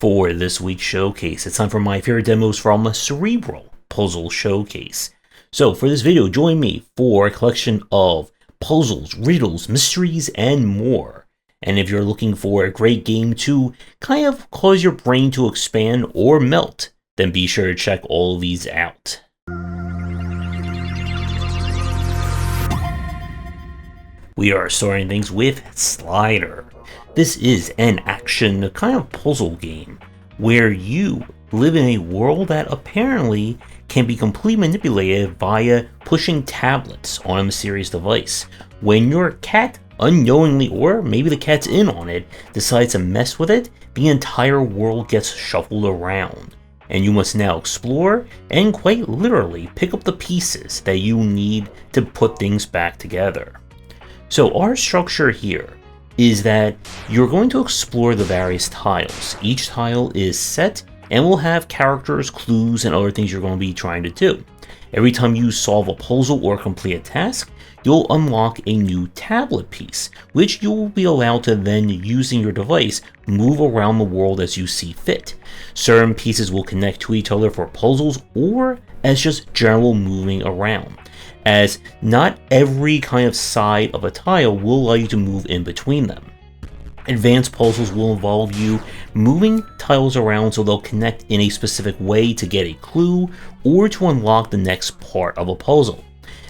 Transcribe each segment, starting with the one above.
For this week's showcase, it's time for my favorite demos from Cerebral Puzzle Showcase. So for this video, join me for a collection of puzzles, riddles, mysteries, and more. And if you're looking for a great game to kind of cause your brain to expand or melt, then be sure to check all of these out. We are starting things with Slider. This is an action kind of puzzle game where you live in a world that apparently can be completely manipulated via pushing tablets on a mysterious device. When your cat unknowingly, or maybe the cat's in on it, decides to mess with it, the entire world gets shuffled around. And you must now explore and quite literally pick up the pieces that you need to put things back together. So our structure here is that you're going to explore the various tiles. Each tile is set and will have characters, clues, and other things you're going to be trying to do. Every time you solve a puzzle or complete a task, you'll unlock a new tablet piece, which you will be allowed to then, using your device, move around the world as you see fit. Certain pieces will connect to each other for puzzles or as just general moving around, as not every kind of side of a tile will allow you to move in between them. Advanced puzzles will involve you moving tiles around so they'll connect in a specific way to get a clue or to unlock the next part of a puzzle.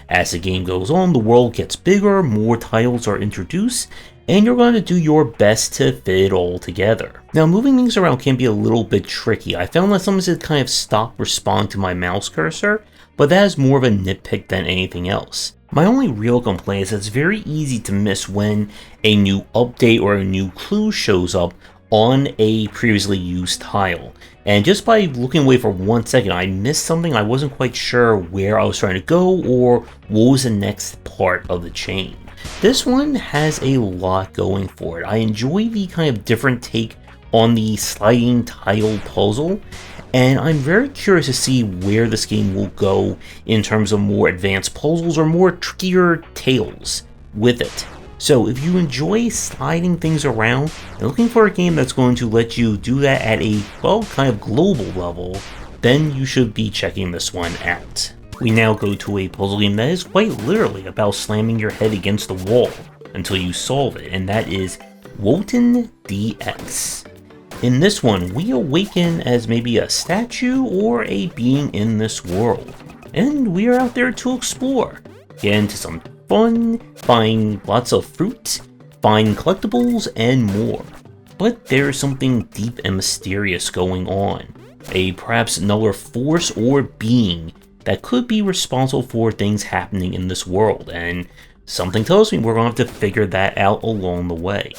As the game goes on, the world gets bigger, more tiles are introduced, and you're going to do your best to fit it all together. Now, moving things around can be a little bit tricky. I found that sometimes it kind of stopped responding to my mouse cursor, but that is more of a nitpick than anything else. My only real complaint is that it's very easy to miss when a new update or a new clue shows up on a previously used tile. And just by looking away for 1 second, I missed something. I wasn't quite sure where I was trying to go or what was the next part of the chain. This one has a lot going for it. I enjoy the kind of different take on the sliding tile puzzle, and I'm very curious to see where this game will go in terms of more advanced puzzles or more trickier tales with it. So if you enjoy sliding things around and looking for a game that's going to let you do that at a, well, kind of global level, then you should be checking this one out. We now go to a puzzle game that is quite literally about slamming your head against the wall until you solve it, and that is Woten DX. In this one, we awaken as maybe a statue or a being in this world, and we are out there to explore, get into some fun, find lots of fruit, find collectibles, and more. But there's something deep and mysterious going on, perhaps another force or being that could be responsible for things happening in this world, and something tells me we're going to have to figure that out along the way.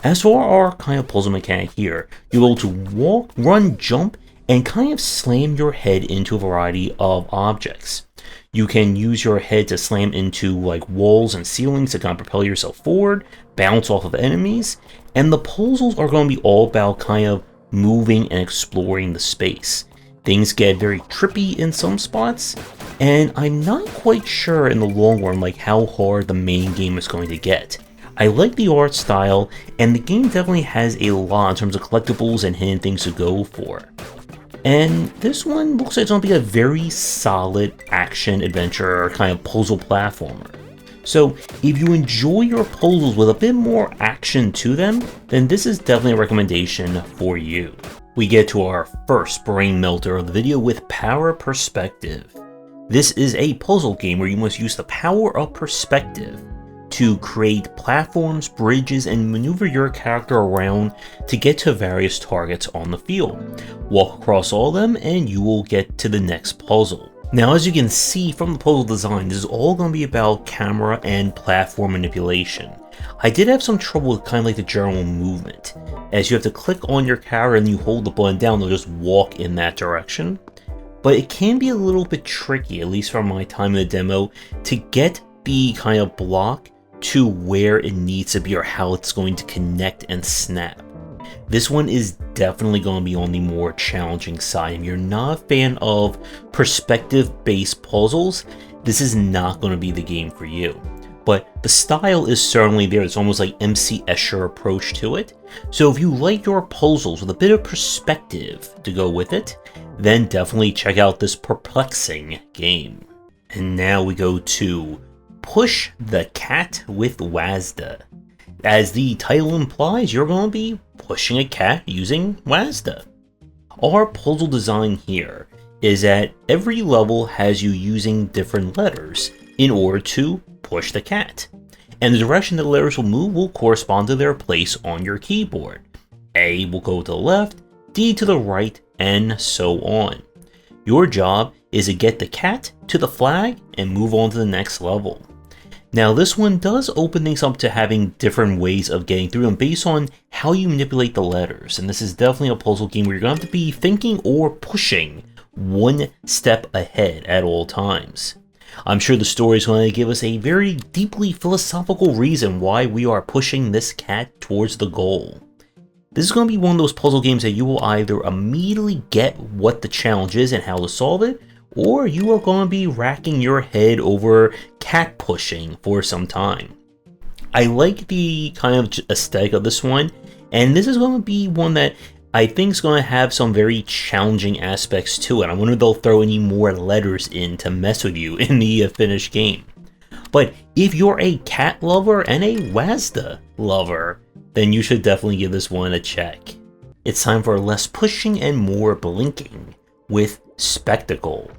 As for our kind of puzzle mechanic here, you're able to walk, run, jump, and kind of slam your head into a variety of objects. You can use your head to slam into like walls and ceilings to kind of propel yourself forward, bounce off of enemies, and the puzzles are going to be all about kind of moving and exploring the space. Things get very trippy in some spots, and I'm not quite sure in the long run like how hard the main game is going to get. I like the art style, and the game definitely has a lot in terms of collectibles and hidden things to go for. And this one looks like it's going to be a very solid action adventure kind of puzzle platformer. So if you enjoy your puzzles with a bit more action to them, then this is definitely a recommendation for you. We get to our first brain melter of the video with ParaPerspective. This is a puzzle game where you must use the power of perspective to create platforms, bridges, and maneuver your character around to get to various targets on the field. Walk across all of them and you will get to the next puzzle. Now, as you can see from the puzzle design, this is all going to be about camera and platform manipulation. I did have some trouble with kind of like the general movement, as you have to click on your character and you hold the button down, they'll just walk in that direction. But it can be a little bit tricky, at least from my time in the demo, to get the kind of block to where it needs to be or how it's going to connect and snap. This one is definitely going to be on the more challenging side. If you're not a fan of perspective-based puzzles, this is not going to be the game for you. but the style is certainly there. It's almost like MC Escher approach to it. So if you like your puzzles with a bit of perspective to go with it, then definitely check out this perplexing game. And now we go to Push the Cat with WASDA. As the title implies, you're going to be pushing a cat using WASDA. Our puzzle design here is that every level has you using different letters in order to push the cat. And the direction the letters will move will correspond to their place on your keyboard. A will go to the left, D to the right, and so on. Your job is to get the cat to the flag and move on to the next level. Now this one does open things up to having different ways of getting through them based on how you manipulate the letters, and this is definitely a puzzle game where you're going to have to be thinking or pushing one step ahead at all times. I'm sure the story is going to give us a very deeply philosophical reason why we are pushing this cat towards the goal. This is going to be one of those puzzle games that you will either immediately get what the challenge is and how to solve it, or you are going to be racking your head over cat pushing for some time. I like the kind of aesthetic of this one, and this is going to be one that I think is going to have some very challenging aspects to it. I wonder if they'll throw any more letters in to mess with you in the finished game. But if you're a cat lover and a WASDA lover, then you should definitely give this one a check. It's time for less pushing and more blinking with Spectacle.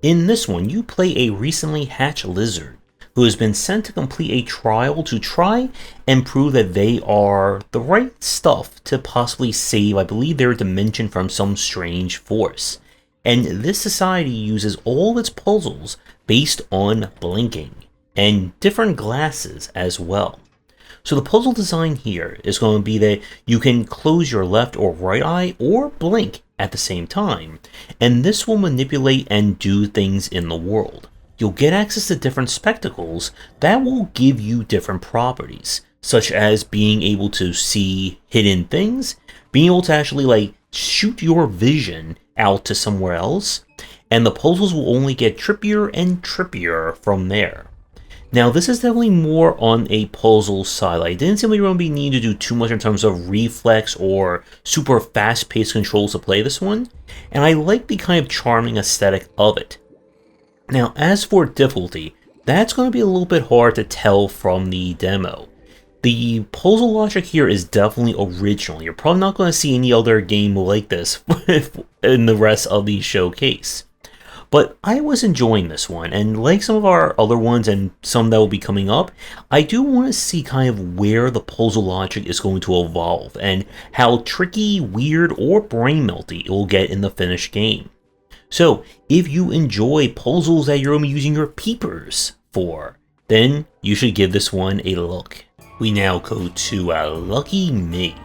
In this one, you play a recently hatched lizard who has been sent to complete a trial to try and prove that they are the right stuff to possibly save, I believe, their dimension from some strange force. And this society uses all its puzzles based on blinking and different glasses as well. So the puzzle design here is going to be that you can close your left or right eye or blink at the same time, and this will manipulate and do things in the world. You'll get access to different spectacles that will give you different properties, such as being able to see hidden things, being able to actually shoot your vision out to somewhere else, and the puzzles will only get trippier and trippier from there. Now this is definitely more on a puzzle side. I didn't seem like you're going to be needing to do too much in terms of reflex or super fast-paced controls to play this one, and I like the kind of charming aesthetic of it. Now as for difficulty, that's going to be a little bit hard to tell from the demo. The puzzle logic here is definitely original. You're probably not going to see any other game like this in the rest of the showcase. But I was enjoying this one, and like some of our other ones and some that will be coming up, I do want to see kind of where the puzzle logic is going to evolve, and how tricky, weird, or brain melty it will get in the finished game. So, if you enjoy puzzles that you're going to be using your peepers for, then you should give this one a look. We now go to Lucky Me.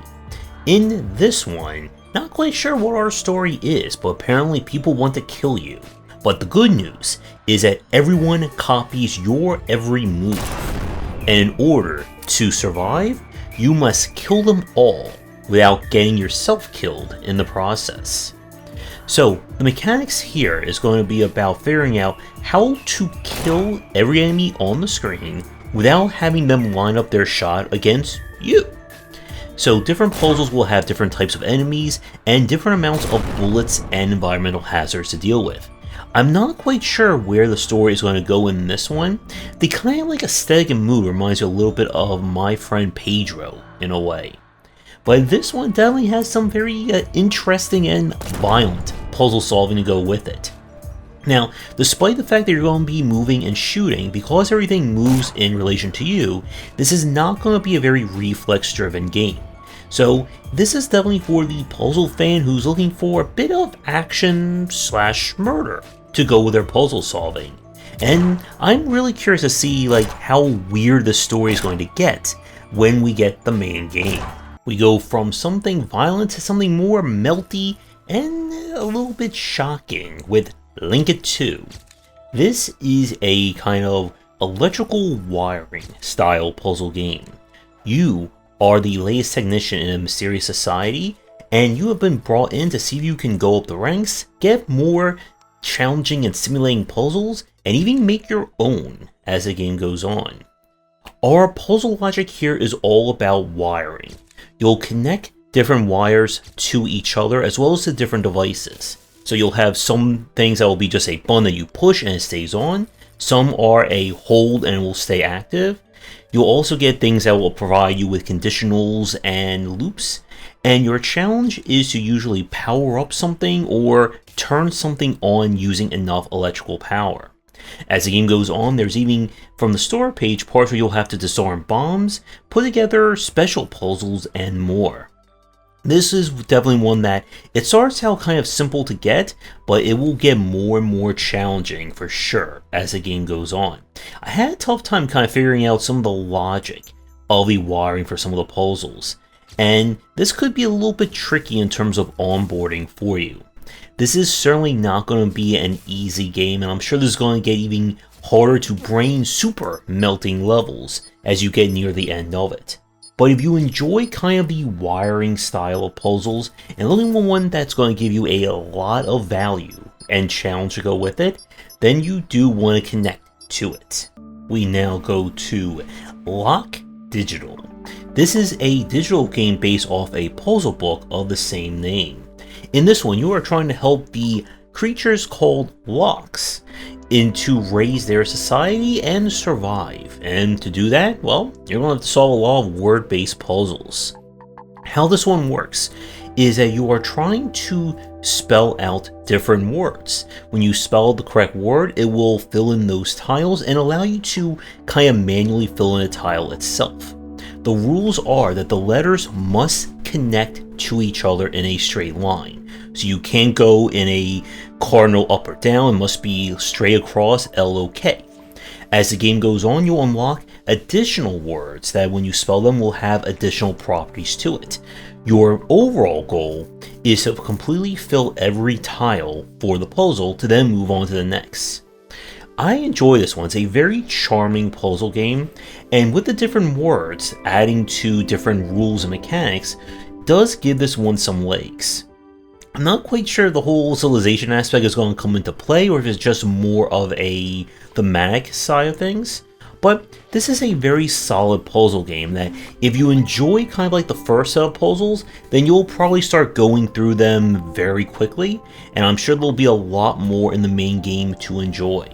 In this one, not quite sure what our story is, but apparently people want to kill you. But the good news is that everyone copies your every move, and in order to survive, you must kill them all without getting yourself killed in the process. So the mechanics here is going to be about figuring out how to kill every enemy on the screen without having them line up their shot against you. So different puzzles will have different types of enemies and different amounts of bullets and environmental hazards to deal with. I'm not quite sure where the story is going to go in this one. The kind of aesthetic and mood reminds me a little bit of My Friend Pedro in a way. But this one definitely has some very interesting and violent puzzle solving to go with it. Now, despite the fact that you're going to be moving and shooting, because everything moves in relation to you, this is not going to be a very reflex-driven game. So this is definitely for the puzzle fan who's looking for a bit of action/murder to go with their puzzle solving. And I'm really curious to see how weird the story is going to get when we get the main game. We go from something violent to something more melty and a little bit shocking with Linkito. This is a kind of electrical wiring style puzzle game. You are the latest technician in a mysterious society, and you have been brought in to see if you can go up the ranks, get more challenging and stimulating puzzles, and even make your own as the game goes on. Our puzzle logic here is all about wiring. You'll connect different wires to each other as well as to different devices. So you'll have some things that will be just a button that you push and it stays on. Some are a hold and will stay active. You'll also get things that will provide you with conditionals and loops. And your challenge is to usually power up something or turn something on using enough electrical power. As the game goes on, there's even, from the store page, parts where you'll have to disarm bombs, put together special puzzles, and more. This is definitely one that it starts out kind of simple to get, but it will get more and more challenging for sure as the game goes on. I had a tough time kind of figuring out some of the logic of the wiring for some of the puzzles, and this could be a little bit tricky in terms of onboarding for you. This is certainly not going to be an easy game, and I'm sure this is going to get even harder to brain super melting levels as you get near the end of it. But if you enjoy kind of the wiring style of puzzles and looking for one that's going to give you a lot of value and challenge to go with it, then you do want to connect to it. We now go to Lok Digital. This is a digital game based off a puzzle book of the same name. In this one, you are trying to help the creatures called Loks to raise their society and survive. And to do that, well, you're going to have to solve a lot of word-based puzzles. How this one works is that you are trying to spell out different words. When you spell the correct word, it will fill in those tiles and allow you to kind of manually fill in a tile itself. The rules are that the letters must connect to each other in a straight line. So you can't go in a cardinal up or down, it must be straight across LOK. As the game goes on, you'll unlock additional words that when you spell them will have additional properties to it. Your overall goal is to completely fill every tile for the puzzle to then move on to the next. I enjoy this one. It's a very charming puzzle game, and with the different words adding to different rules and mechanics does give this one some legs. I'm not quite sure the whole civilization aspect is going to come into play or if it's just more of a thematic side of things, but this is a very solid puzzle game that if you enjoy kind of like the first set of puzzles, then you'll probably start going through them very quickly, and I'm sure there'll be a lot more in the main game to enjoy.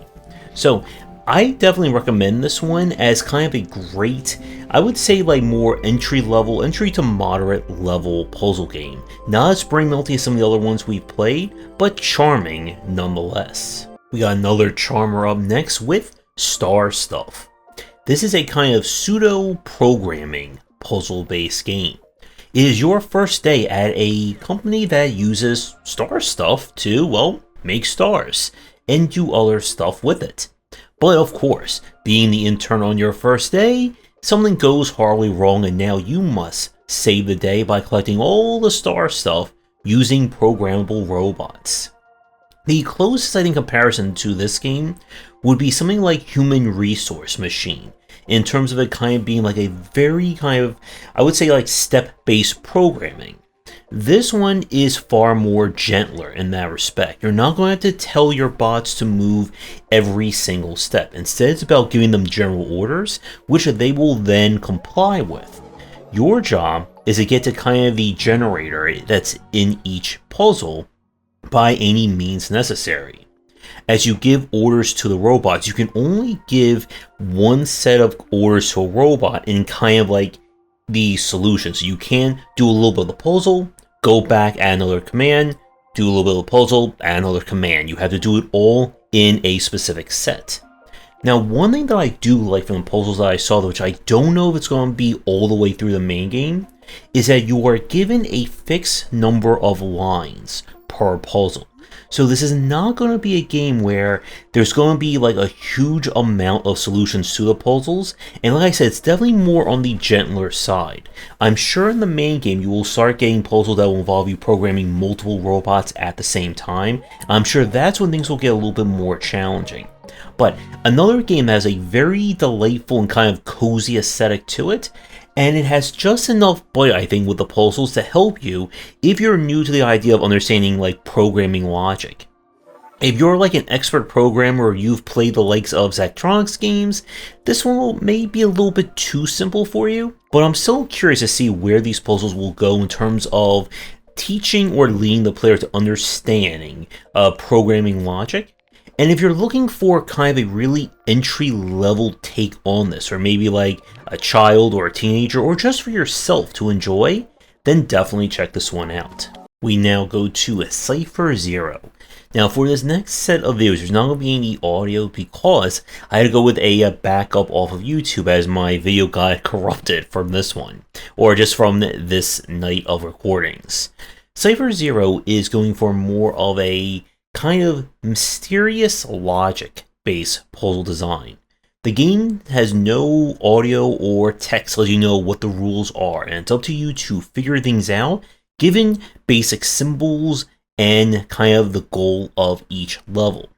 So I definitely recommend this one as kind of a great, I would say like more entry to moderate level puzzle game. Not as brain melty as some of the other ones we've played, but charming nonetheless. We got another charmer up next with Star Stuff. This is a kind of pseudo-programming puzzle-based game. It is your first day at a company that uses star stuff to, well, make stars and do other stuff with it. But of course, being the intern on your first day, something goes horribly wrong and now you must save the day by collecting all the star stuff using programmable robots. The closest I think comparison to this game would be something like Human Resource Machine, in terms of it kind of being like a very kind of, I would say like step-based programming. This one is far more gentler in that respect. You're not going to have to tell your bots to move every single step. Instead, it's about giving them general orders, which they will then comply with. Your job is to get to kind of the generator that's in each puzzle by any means necessary. As you give orders to the robots, you can only give one set of orders to a robot in kind of like the solution. So you can do a little bit of the puzzle, go back, add another command, do a little bit of the puzzle, add another command. You have to do it all in a specific set. Now, one thing that I do like from the puzzles that I saw, which I don't know if it's going to be all the way through the main game, is that you are given a fixed number of lines per puzzle. So this is not going to be a game where there's going to be like a huge amount of solutions to the puzzles, and like I said, it's definitely more on the gentler side. I'm sure in the main game you will start getting puzzles that will involve you programming multiple robots at the same time. I'm sure that's when things will get a little bit more challenging. But another game that has a very delightful and kind of cozy aesthetic to it, and it has just enough bite, I think, with the puzzles to help you if you're new to the idea of understanding like programming logic. If you're like an expert programmer or you've played the likes of Zachtronics games, this one may be a little bit too simple for you, but I'm still curious to see where these puzzles will go in terms of teaching or leading the player to understanding programming logic. And if you're looking for kind of a really entry-level take on this, or maybe like a child or a teenager, or just for yourself to enjoy, then definitely check this one out. We now go to Cipher Zero. Now for this next set of videos, there's not going to be any audio because I had to go with a backup off of YouTube as my video got corrupted from this one, or just from this night of recordings. Cipher Zero is going for more of a kind of mysterious logic-based puzzle design. The game has no audio or text to let you know what the rules are, and it's up to you to figure things out, given basic symbols and kind of the goal of each level.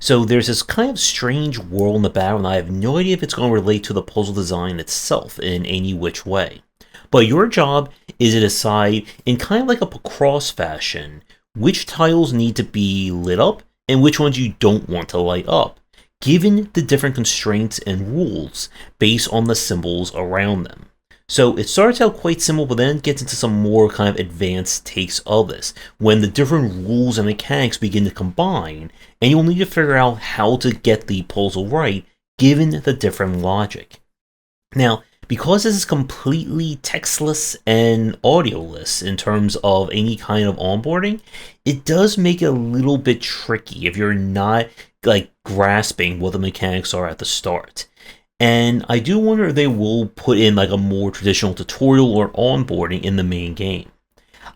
So there's this kind of strange world in the background, and I have no idea if it's going to relate to the puzzle design itself in any which way. But your job is to decide, in kind of like a Pacross fashion, which tiles need to be lit up and which ones you don't want to light up, given the different constraints and rules based on the symbols around them. So it starts out quite simple, but then it gets into some more kind of advanced takes of this, when the different rules and mechanics begin to combine, and you'll need to figure out how to get the puzzle right, given the different logic. Now, because this is completely textless and audioless in terms of any kind of onboarding, it does make it a little bit tricky if you're not like grasping what the mechanics are at the start. And I do wonder if they will put in like a more traditional tutorial or onboarding in the main game.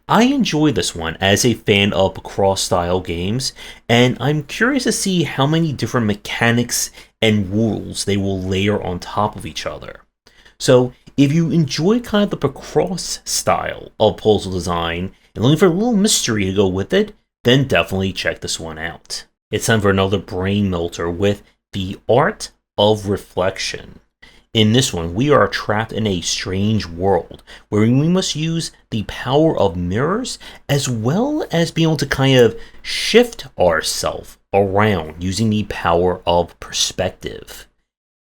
I enjoy this one as a fan of cross-style games, and I'm curious to see how many different mechanics and rules they will layer on top of each other. So if you enjoy kind of the Pacross style of puzzle design and looking for a little mystery to go with it, then definitely check this one out. It's time for another brain melter with the Art of Reflection. In this one, we are trapped in a strange world where we must use the power of mirrors as well as being able to kind of shift ourselves around using the power of perspective.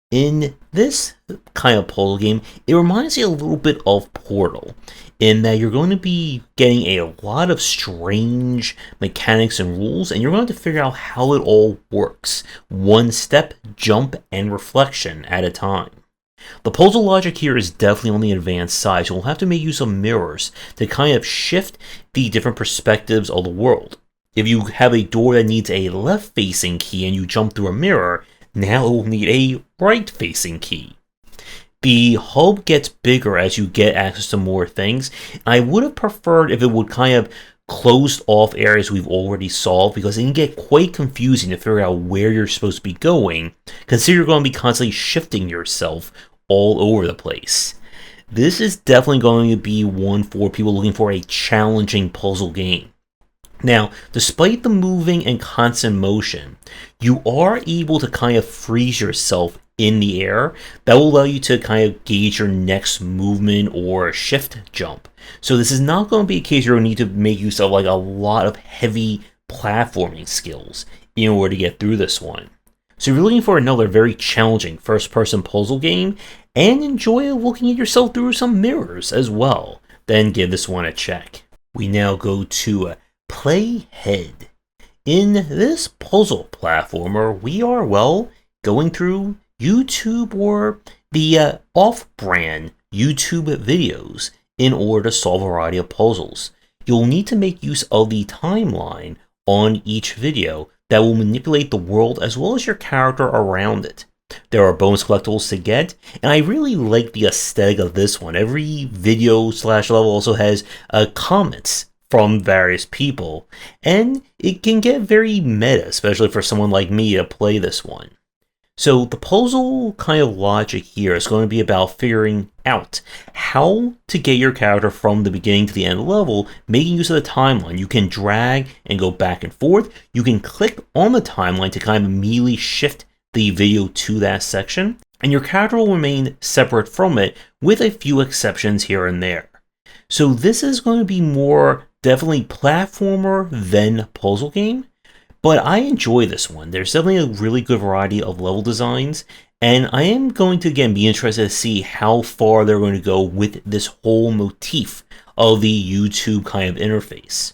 In this kind of puzzle game, it reminds you a little bit of Portal, in that you're going to be getting a lot of strange mechanics and rules, and you're going to have to figure out how it all works, one step, jump, and reflection at a time. The puzzle logic here is definitely on the advanced side, so we'll have to make use of mirrors to kind of shift the different perspectives of the world. If you have a door that needs a left-facing key and you jump through a mirror, now it will need a right-facing key. The hub gets bigger as you get access to more things. I would have preferred if it would kind of close off areas we've already solved, because it can get quite confusing to figure out where you're supposed to be going. Consider you're going to be constantly shifting yourself all over the place. This is definitely going to be one for people looking for a challenging puzzle game. Now, despite the moving and constant motion, you are able to kind of freeze yourself in the air. That will allow you to kind of gauge your next movement or shift jump. So this is not going to be a case you're going to need to make use of like a lot of heavy platforming skills in order to get through this one. So if you're looking for another very challenging first-person puzzle game and enjoy looking at yourself through some mirrors as well, then give this one a check. We now go to Playhead. In this puzzle platformer, we are, well, going through YouTube or the off-brand YouTube videos in order to solve a variety of puzzles. You'll need to make use of the timeline on each video that will manipulate the world as well as your character around it. There are bonus collectibles to get, and I really like the aesthetic of this one. Every video / level also has comments from various people, and it can get very meta, especially for someone like me to play this one. So the puzzle kind of logic here is going to be about figuring out how to get your character from the beginning to the end of the level, making use of the timeline. You can drag and go back and forth. You can click on the timeline to kind of immediately shift the video to that section, and your character will remain separate from it with a few exceptions here and there. So this is going to be more definitely platformer than puzzle game, But I enjoy this one. There's definitely a really good variety of level designs, and I am going to again be interested to see how far they're going to go with this whole motif of the YouTube kind of interface.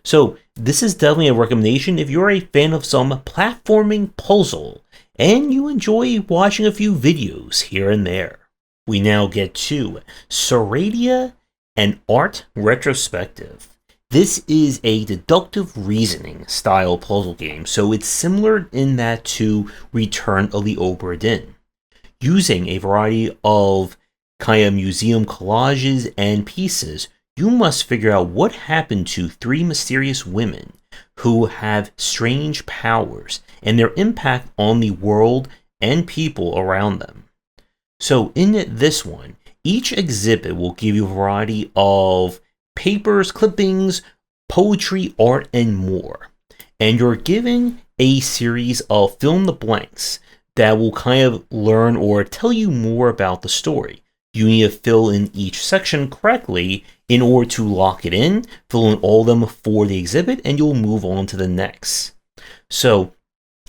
So this is definitely a recommendation if you're a fan of some platforming puzzle and you enjoy watching a few videos here and there. We now get to Surradia and Art Retrospective. This is a deductive reasoning style puzzle game, so it's similar in that to Return of the Obra Dinn. Using a variety of kind of museum collages and pieces, you must figure out what happened to three mysterious women who have strange powers and their impact on the world and people around them. So in this one, each exhibit will give you a variety of papers, clippings, poetry, art, and more. And you're given a series of fill in the blanks that will kind of learn or tell you more about the story. You need to fill in each section correctly in order to lock it in, fill in all of them for the exhibit, and you'll move on to the next. So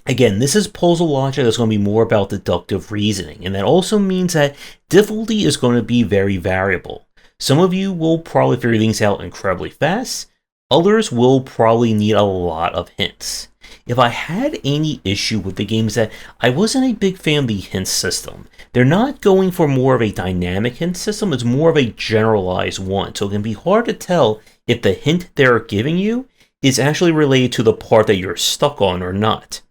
again, this is puzzle logic that's going to be more about deductive reasoning, and that also means that difficulty is going to be very variable. Some of you will probably figure things out incredibly fast, others will probably need a lot of hints. If I had any issue with the game is that I wasn't a big fan of the hint system. They're not going for more of a dynamic hint system, it's more of a generalized one, so it can be hard to tell if the hint they're giving you is actually related to the part that you're stuck on or not.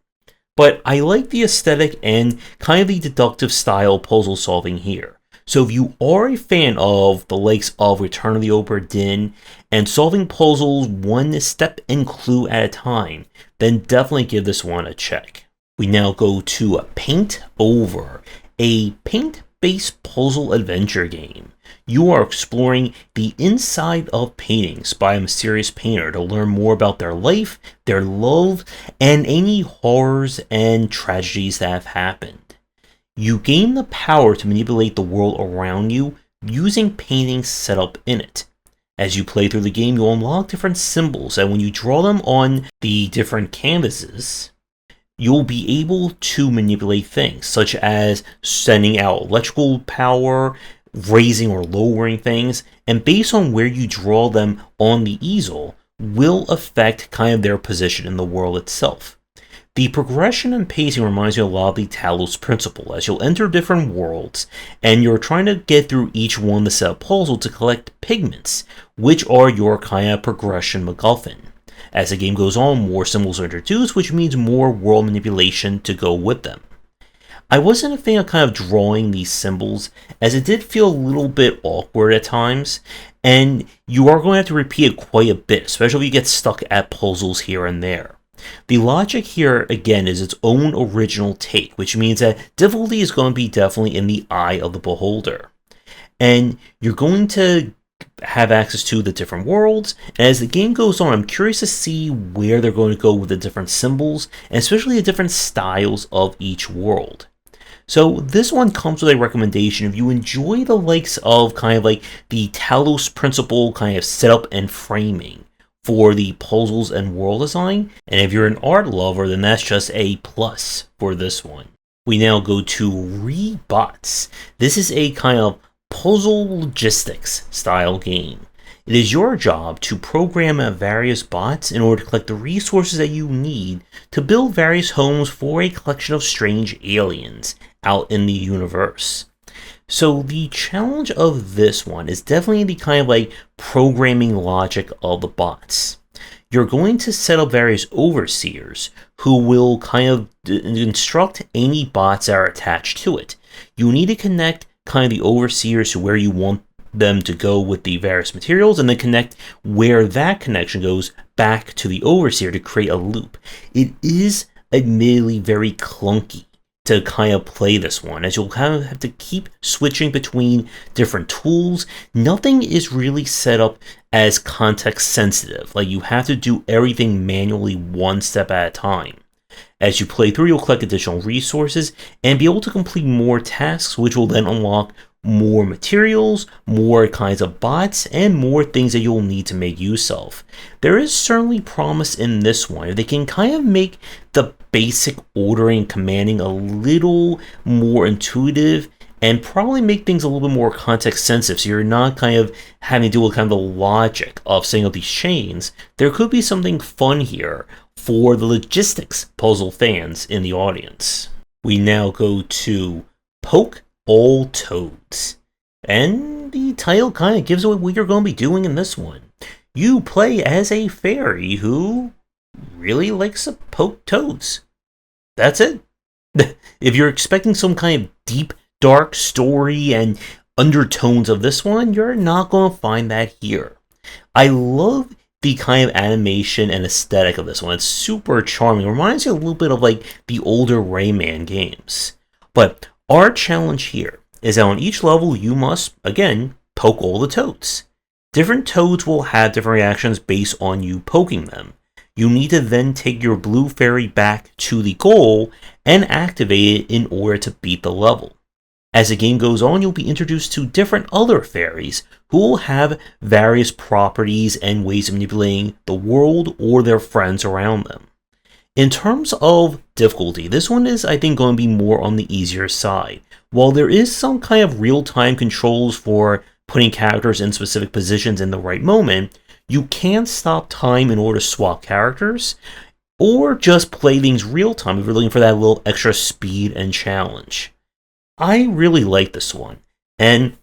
But I like the aesthetic and kind of the deductive style puzzle solving here. So if you are a fan of the likes of Return of the Obra Dinn and solving puzzles one step and clue at a time, then definitely give this one a check. We now go to Paint Over, a paint-based puzzle adventure game. You are exploring the inside of paintings by a mysterious painter to learn more about their life, their love, and any horrors and tragedies that have happened. You gain the power to manipulate the world around you using paintings set up in it. As you play through the game, you'll unlock different symbols, and when you draw them on the different canvases, you'll be able to manipulate things, such as sending out electrical power, raising or lowering things, and based on where you draw them on the easel, will affect kind of their position in the world itself. The progression and pacing reminds you a lot of the Talos principle, as you'll enter different worlds, and you're trying to get through each one to set a puzzle to collect pigments, which are your kind of progression MacGuffin. As the game goes on, more symbols are introduced, which means more world manipulation to go with them. I wasn't a fan of kind of drawing these symbols, as it did feel a little bit awkward at times, and you are going to have to repeat it quite a bit, especially if you get stuck at puzzles here and there. The logic here, again, is its own original take, which means that difficulty is going to be definitely in the eye of the beholder. And you're going to have access to the different worlds, and as the game goes on, I'm curious to see where they're going to go with the different symbols, and especially the different styles of each world. So this one comes with a recommendation if you enjoy the likes of kind of like the Talos principle kind of setup and framing for the puzzles and world design, and if you're an art lover, then that's just a plus for this one. We now go to Rebots. This is a kind of puzzle logistics style game. It is your job to program various bots in order to collect the resources that you need to build various homes for a collection of strange aliens out in the universe. So the challenge of this one is definitely the kind of like programming logic of the bots. You're going to set up various overseers who will kind of instruct any bots that are attached to it. You need to connect kind of the overseers to where you want them to go with the various materials, and then connect where that connection goes back to the overseer to create a loop. It is admittedly very clunky to kind of play this one, as you'll kind of have to keep switching between different tools. Nothing is really set up as context sensitive, like you have to do everything manually one step at a time. As you play through, you'll collect additional resources and be able to complete more tasks, which will then unlock more materials, more kinds of bots, and more things that you'll need to make use of. There is certainly promise in this one. They can kind of make the basic ordering and commanding a little more intuitive and probably make things a little bit more context sensitive, so you're not kind of having to deal with kind of the logic of setting up these chains. There could be something fun here for the logistics puzzle fans in the audience. We now go to Poke All Toads. And the title kind of gives away what you're going to be doing in this one. You play as a fairy who really likes to poke toads. That's it. If you're expecting some kind of deep, dark story and undertones of this one, you're not going to find that here. I love the kind of animation and aesthetic of this one. It's super charming. It reminds you a little bit of like the older Rayman games. But our challenge here is that on each level you must, again, poke all the toads. Different toads will have different reactions based on you poking them. You need to then take your blue fairy back to the goal and activate it in order to beat the level. As the game goes on, you'll be introduced to different other fairies who will have various properties and ways of manipulating the world or their friends around them. In terms of difficulty, this one is, I think, going to be more on the easier side. While there is some kind of real-time controls for putting characters in specific positions in the right moment, you can stop time in order to swap characters, or just play things real-time if you're looking for that little extra speed and challenge. I really like this one, and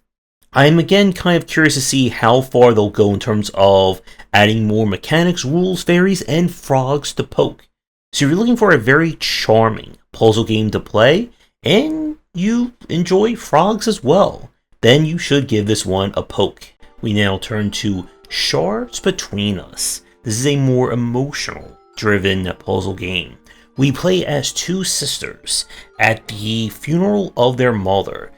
I'm again kind of curious to see how far they'll go in terms of adding more mechanics, rules, fairies, and frogs to poke. So if you're looking for a very charming puzzle game to play, and you enjoy frogs as well, then you should give this one a poke. We now turn to Shards Between Us. This is a more emotional driven puzzle game. We play as two sisters at the funeral of their mother.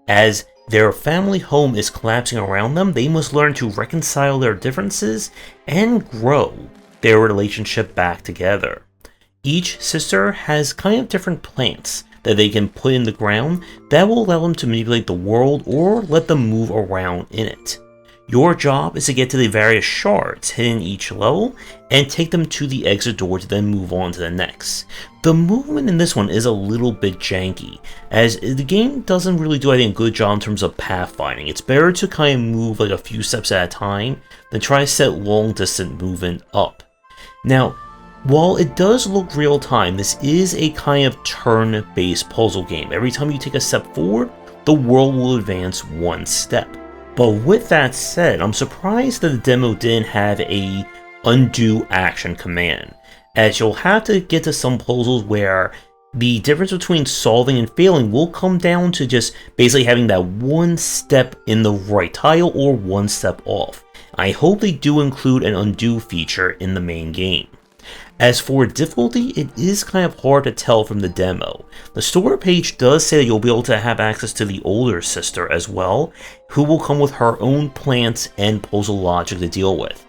As their family home is collapsing around them, they must learn to reconcile their differences and grow their relationship back together. Each sister has kind of different plants that they can put in the ground that will allow them to manipulate the world or let them move around in it. Your job is to get to the various shards hidden in each level and take them to the exit door to then move on to the next. The movement in this one is a little bit janky, as the game doesn't really do, I think, a good job in terms of pathfinding. It's better to kind of move like a few steps at a time than try to set long distance movement up. Now, while it does look real time, this is a kind of turn-based puzzle game. Every time you take a step forward, the world will advance one step. But with that said, I'm surprised that the demo didn't have a undo action command, as you'll have to get to some puzzles where the difference between solving and failing will come down to just basically having that one step in the right tile or one step off. I hope they do include an undo feature in the main game. As for difficulty, it is kind of hard to tell from the demo. The store page does say that you'll be able to have access to the older sister as well, who will come with her own plants and puzzle logic to deal with.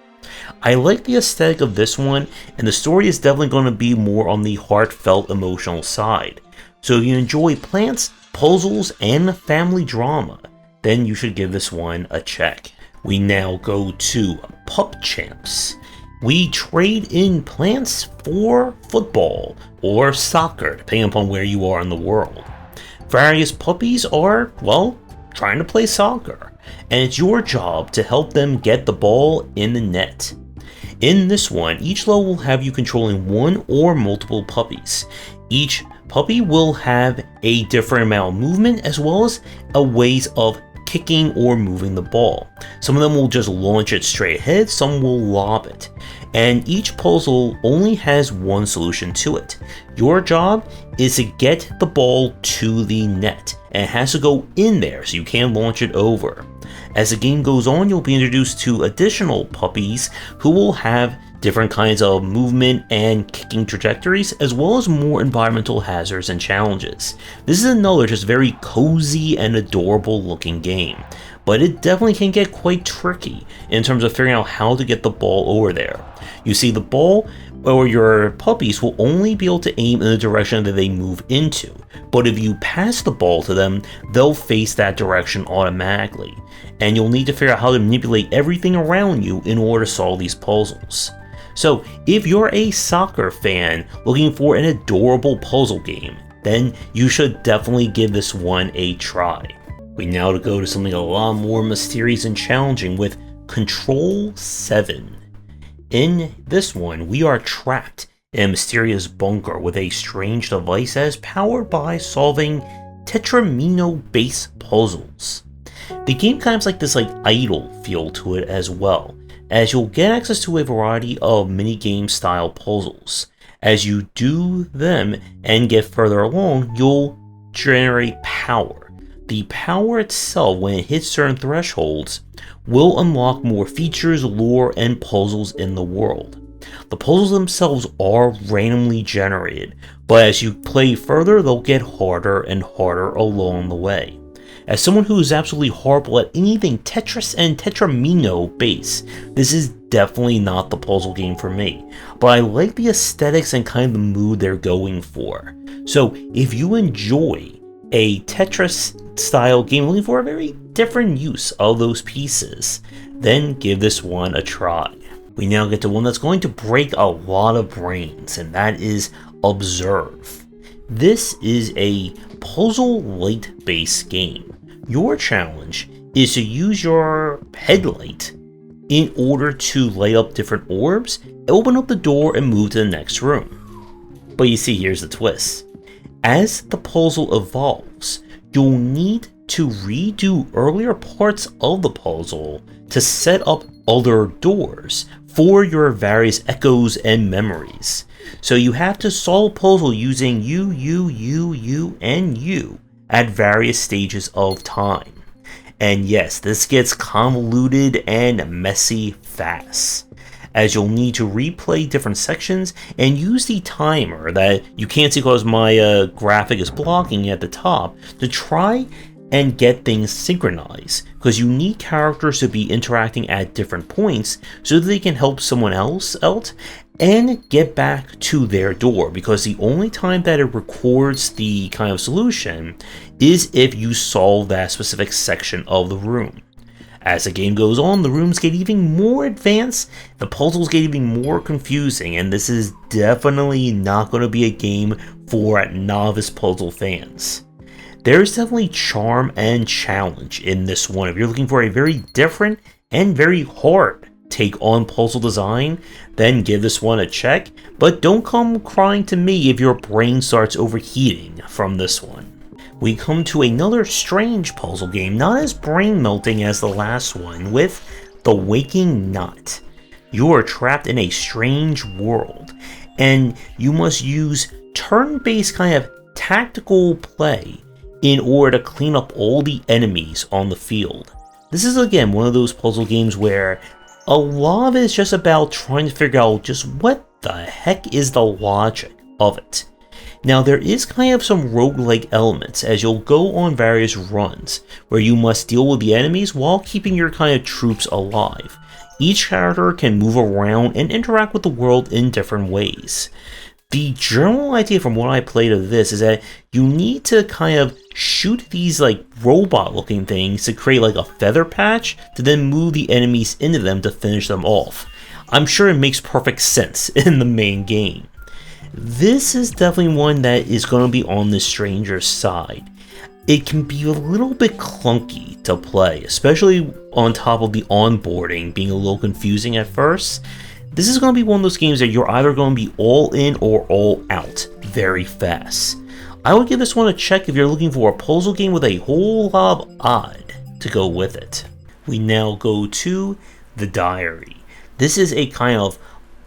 I like the aesthetic of this one, and the story is definitely going to be more on the heartfelt emotional side. So if you enjoy plants, puzzles, and family drama, then you should give this one a check. We now go to Pup Champs. We trade in plants for football or soccer, depending upon where you are in the world. Various puppies are, well, trying to play soccer, and it's your job to help them get the ball in the net. In this one, each level will have you controlling one or multiple puppies. Each puppy will have a different amount of movement as well as a ways of kicking or moving the ball. Some of them will just launch it straight ahead, some will lob it. And each puzzle only has one solution to it. Your job is to get the ball to the net, and it has to go in there so you can't launch it over. As the game goes on, you'll be introduced to additional puppies who will have different kinds of movement and kicking trajectories, as well as more environmental hazards and challenges. This is another just very cozy and adorable looking game, but it definitely can get quite tricky in terms of figuring out how to get the ball over there. You see, the ball or your puppies will only be able to aim in the direction that they move into, but if you pass the ball to them, they'll face that direction automatically, and you'll need to figure out how to manipulate everything around you in order to solve these puzzles. So if you're a soccer fan looking for an adorable puzzle game, then you should definitely give this one a try. We now go to something a lot more mysterious and challenging with Control 7. In this one, we are trapped in a mysterious bunker with a strange device that is powered by solving Tetramino-based puzzles. The game kind of has like this idle feel to it as well, as you'll get access to a variety of minigame style puzzles. As you do them and get further along, you'll generate power. The power itself, when it hits certain thresholds, will unlock more features, lore, and puzzles in the world. The puzzles themselves are randomly generated, but as you play further, they'll get harder and harder along the way. As someone who is absolutely horrible at anything Tetris and Tetramino based, this is definitely not the puzzle game for me, but I like the aesthetics and kind of the mood they're going for. So if you enjoy a Tetris style game looking for a very different use of those pieces, then give this one a try. We now get to one that's going to break a lot of brains, and that is Observe. This is a puzzle light based game. Your challenge is to use your headlight in order to light up different orbs, open up the door, and move to the next room. But you see, here's the twist. As the puzzle evolves, you'll need to redo earlier parts of the puzzle to set up other doors for your various echoes and memories. So you have to solve a puzzle using you, and you at various stages of time. And yes, this gets convoluted and messy fast, as you'll need to replay different sections and use the timer that you can't see because my graphic is blocking at the top to try and get things synchronized, because you need characters to be interacting at different points so that they can help someone else out and get back to their door, because the only time that it records the kind of solution is if you solve that specific section of the room. As the game goes on, the rooms get even more advanced, the puzzles get even more confusing, and this is definitely not going to be a game for novice puzzle fans. There's definitely charm and challenge in this one. If you're looking for a very different and very hard take on puzzle design, then give this one a check, but don't come crying to me if your brain starts overheating from this one. We come to another strange puzzle game, not as brain melting as the last one, with The Waking Knot. You are trapped in a strange world, and you must use turn-based kind of tactical play in order to clean up all the enemies on the field. This is again one of those puzzle games where a lot of it is just about trying to figure out just what the heck is the logic of it. Now there is kind of some roguelike elements, as you'll go on various runs where you must deal with the enemies while keeping your kind of troops alive. Each character can move around and interact with the world in different ways. The general idea from what I played of this is that you need to kind of shoot these robot looking things to create a feather patch to then move the enemies into them to finish them off. I'm sure it makes perfect sense in the main game. This is definitely one that is going to be on the stranger side. It can be a little bit clunky to play, especially on top of the onboarding being a little confusing at first. This is going to be one of those games that you're either going to be all in or all out very fast. I would give this one a check if you're looking for a puzzle game with a whole lot of odd to go with it. We now go to The Diary. This is a kind of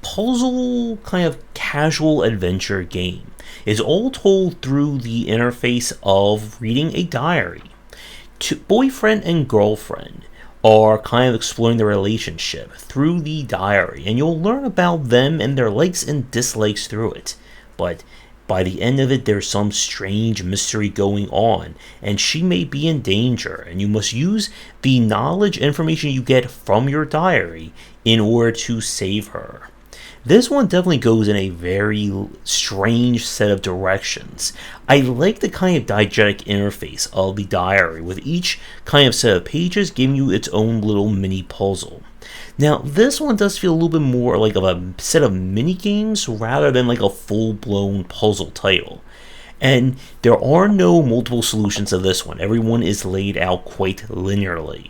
puzzle, kind of casual adventure game. It's all told through the interface of reading a diary. Boyfriend and girlfriend are kind of exploring their relationship through the diary, and you'll learn about them and their likes and dislikes through it. But by the end of it, there's some strange mystery going on, and she may be in danger, and you must use the knowledge information you get from your diary in order to save her. This one definitely goes in a very strange set of directions. I like the kind of diegetic interface of the diary, with each kind of set of pages giving you its own little mini puzzle. Now, this one does feel a little bit more like of a set of mini games rather than like a full-blown puzzle title. And there are no multiple solutions to this one. Everyone is laid out quite linearly.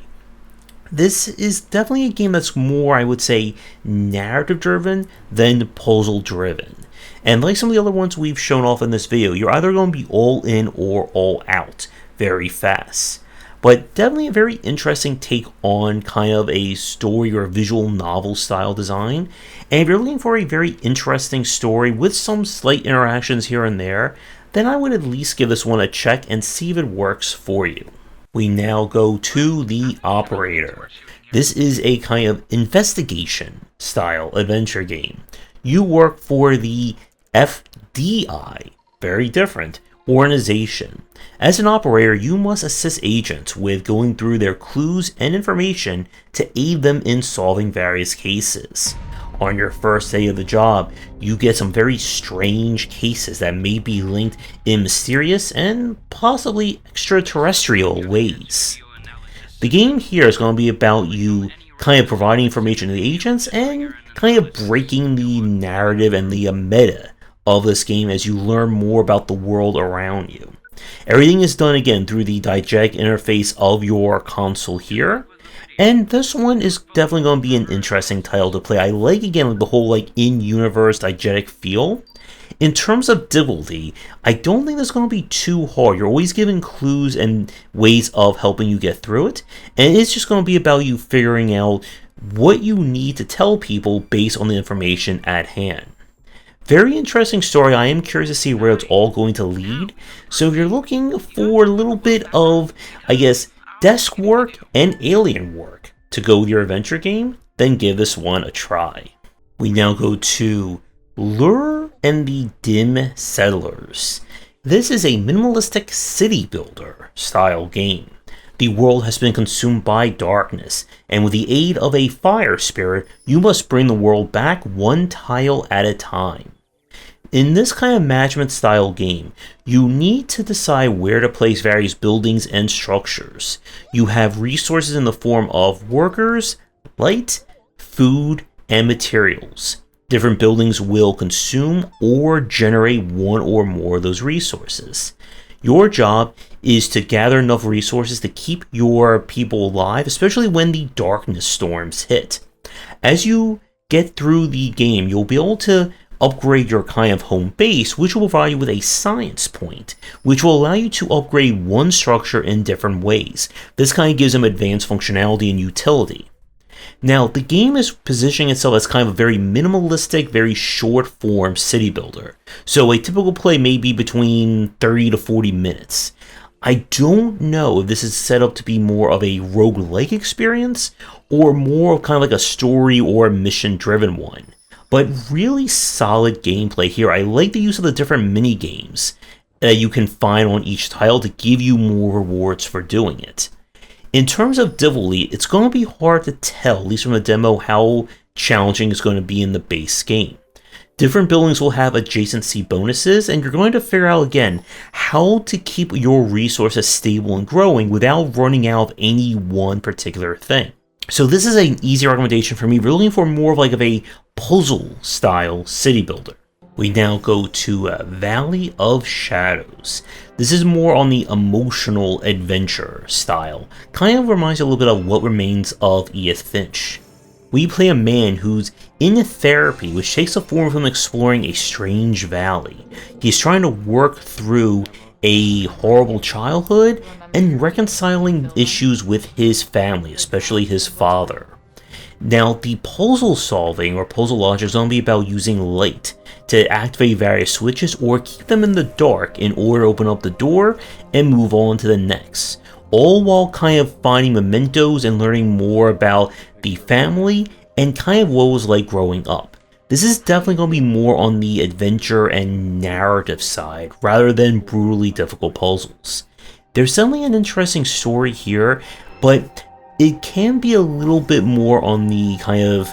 This is definitely a game that's more, I would say, narrative-driven than puzzle-driven. And like some of the other ones we've shown off in this video, you're either going to be all in or all out very fast. But definitely a very interesting take on kind of a story or visual novel style design. And if you're looking for a very interesting story with some slight interactions here and there, then I would at least give this one a check and see if it works for you. We now go to the Operator. This is a kind of investigation style adventure game. You work for the FDI, very different, organization. As an operator, you must assist agents with going through their clues and information to aid them in solving various cases. On your first day of the job, you get some very strange cases that may be linked in mysterious and possibly extraterrestrial ways. The game here is going to be about you kind of providing information to the agents and kind of breaking the narrative and the meta of this game as you learn more about the world around you. Everything is done again through the diegetic interface of your console here. And this one is definitely going to be an interesting title to play. I like, again, the whole in-universe diegetic feel. In terms of difficulty, I don't think it's going to be too hard. You're always given clues and ways of helping you get through it. And it's just going to be about you figuring out what you need to tell people based on the information at hand. Very interesting story. I am curious to see where it's all going to lead. So if you're looking for a little bit of, I guess, desk work and alien work to go with your adventure game, then give this one a try. We now go to Lueur and the Dim Settlers. This is a minimalistic city builder style game. The world has been consumed by darkness, and with the aid of a fire spirit, you must bring the world back one tile at a time. In this kind of management style game, you need to decide where to place various buildings and structures. You have resources in the form of workers, light, food, and materials. Different buildings will consume or generate one or more of those resources. Your job is to gather enough resources to keep your people alive, especially when the darkness storms hit. As you get through the game, you'll be able to upgrade your kind of home base, which will provide you with a science point, which will allow you to upgrade one structure in different ways. This kind of gives them advanced functionality and utility. Now, the game is positioning itself as kind of a very minimalistic, very short form city builder. So a typical play may be between 30 to 40 minutes. I don't know if this is set up to be more of a roguelike experience or more of kind of like a story or a mission driven one. But really solid gameplay here. I like the use of the different mini games that you can find on each tile to give you more rewards for doing it. In terms of difficulty, it's going to be hard to tell, at least from the demo, how challenging it's going to be in the base game. Different buildings will have adjacency bonuses, and you're going to figure out again how to keep your resources stable and growing without running out of any one particular thing. So this is an easy recommendation for me. We're looking for more of a puzzle style city builder. We now go to Valley of Shadows. This is more on the emotional adventure style. Kind of reminds you a little bit of What Remains of Edith Finch. We play a man who's in therapy, which takes the form of him exploring a strange valley. He's trying to work through a horrible childhood and reconciling issues with his family, especially his father. Now, the puzzle solving or puzzle logic is going to be about using light to activate various switches or keep them in the dark in order to open up the door and move on to the next. All while kind of finding mementos and learning more about the family and kind of what it was like growing up. This is definitely going to be more on the adventure and narrative side rather than brutally difficult puzzles. There's definitely an interesting story here, but it can be a little bit more on the kind of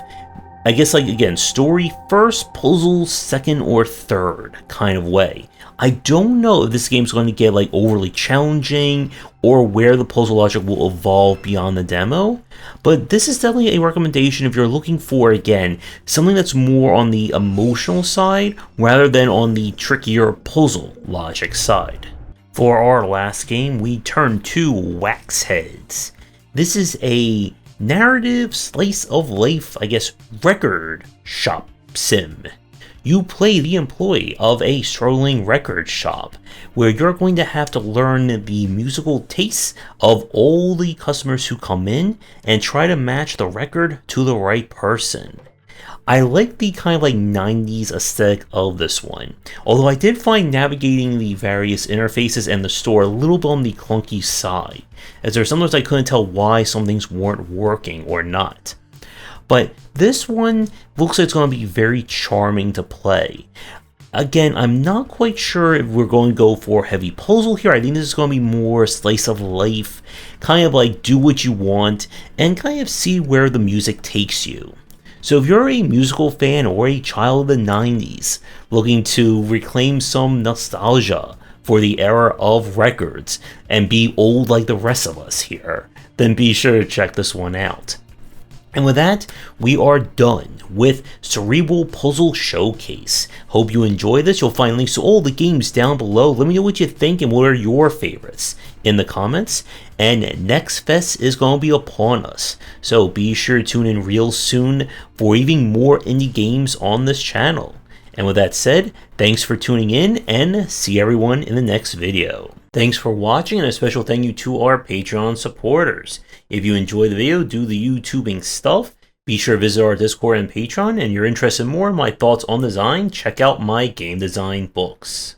I guess, like, again, story first, puzzle second or third kind of way. I don't know if this game's going to get like overly challenging or where the puzzle logic will evolve beyond the demo, but this is definitely a recommendation if you're looking for, again, something that's more on the emotional side rather than on the trickier puzzle logic side. For our last game, we turn to Waxheads. This is a narrative slice of life, I guess, record shop sim. You play the employee of a struggling record shop, where you're going to have to learn the musical tastes of all the customers who come in and try to match the record to the right person. I like the kind of like 90s aesthetic of this one, although I did find navigating the various interfaces and the store a little bit on the clunky side, as there are sometimes I couldn't tell why some things weren't working or not. But this one looks like it's going to be very charming to play. Again, I'm not quite sure if we're going to go for heavy puzzle here. I think this is going to be more slice of life, kind of like do what you want and kind of see where the music takes you. So if you're a musical fan or a child of the 90s looking to reclaim some nostalgia for the era of records and be old like the rest of us here, then be sure to check this one out. And with that, we are done with Cerebral Puzzle Showcase. Hope you enjoy this. You'll find links to all the games down below. Let me know what you think and what are your favorites in the comments. And Next Fest is going to be upon us, so be sure to tune in real soon for even more indie games on this channel. And with that said, thanks for tuning in and see everyone in the next video. Thanks for watching, and a special thank you to our Patreon supporters. If you enjoyed the video, do the YouTubing stuff, be sure to visit our Discord and Patreon, and you're interested in more in my thoughts on design, check out my game design books.